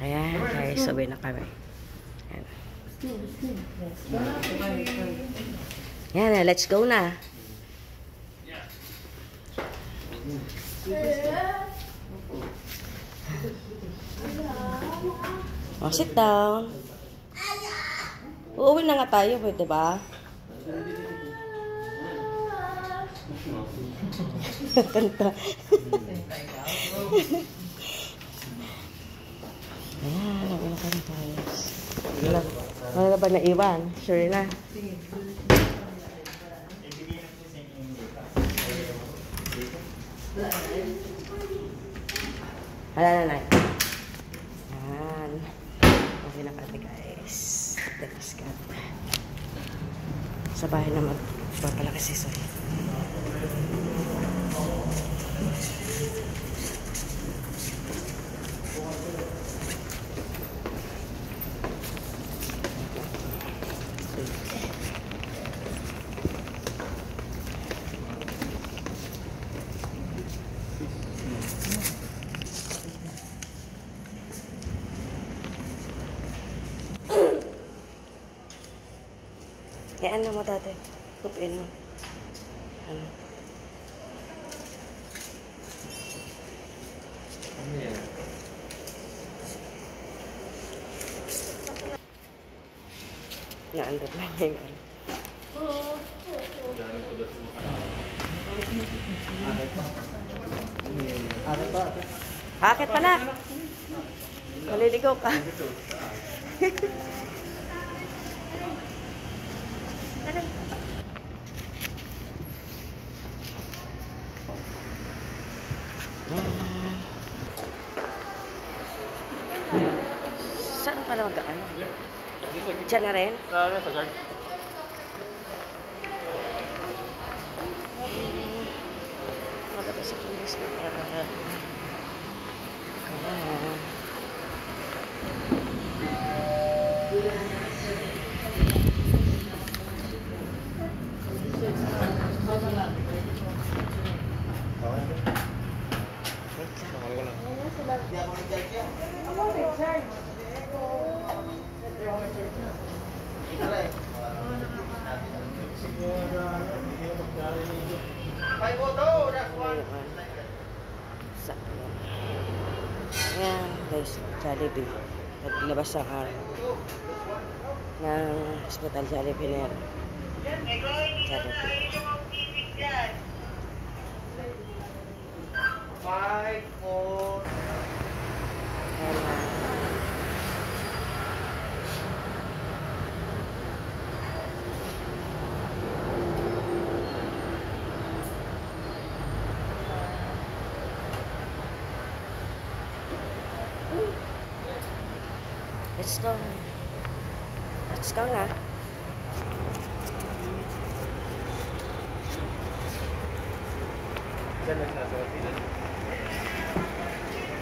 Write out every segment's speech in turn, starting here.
Ayan, guys, sabay na kami. Ayan. Yan, let's go na. Oh, sit down. Uuwi na nga tayo, pwede ba? Kanta. Ayan, uuwi na kami guys. Wala na ba naiwan? Sure na. Hala na, Nay. Ayan. Okay na kami guys. Let's go. Sa bahay na magpapalakas si Soy. Yan na mo dati. Tupin mo. Ano? Naandot lang yung ano. Akit pa na. Maliligaw ka. Saan pala mag-ano? Diyan na rin? Maganda sa kinis na para... Ayan guys, Jollibee. Naglabas ang araw ng hospital Jollibee na yan. Jollibee. 5, 4. Let's go. Let's go na.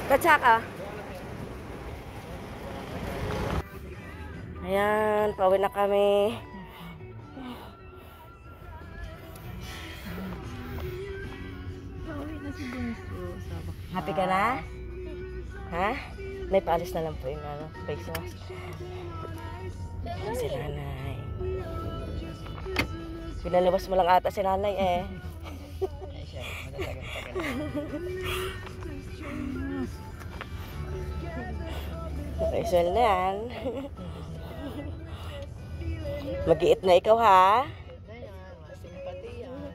Batsa ka. Ayan, pauwi na kami. Happy ka na? Ha? Naipaalis na lang po yung ano, face mask. Si nanay. Pinalabas mo lang ata si nanay eh. Nakaisual na yan. Mag-iit na ikaw ha? Simpati yan.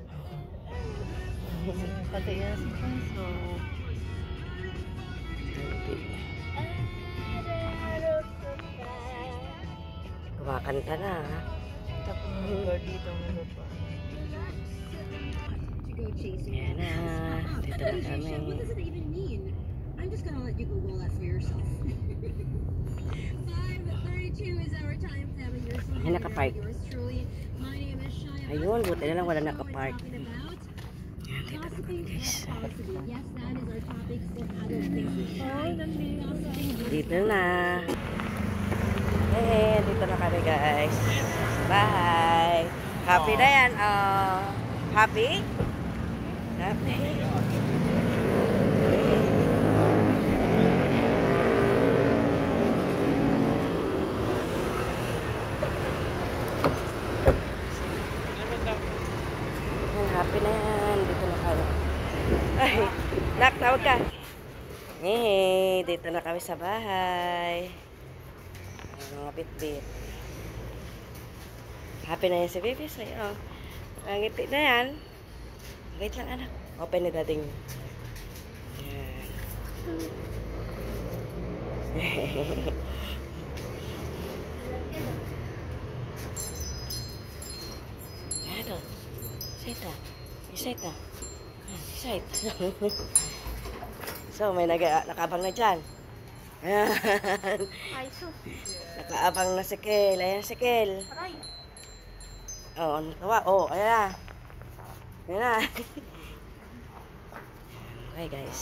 Simpati yan si Panso. Kumakanta na ha? Tapos mag-record dito mga pa. Yan na. Dito na kami. I'm just gonna let you Google that for yourself. 5:32 is our time to have yours. Ay, nakapark. Yours truly. My name is Shia. Ayun, buti na lang wala nakapark. Talking about Yan, dito na kami guys. yes, that is our topic. What other things we should. Dito na. Hey, dito na kami guys. Bye. Happy na yan. Happy? Happy. dito na kami sa bahay. Mga bit-bit. Happy na yan si baby sa'yo. Ngiti na yan. Wait lang anak. Open na dating. Yan. Ano? Sita. Isita. Isita. So, may nakabang na dyan. Ayan. Ay, sus. Nakaabang na si Kel. Ayan si Kel. Aray. Oh, ano tawa? Oh, ayan na. Ayan na. Okay, guys.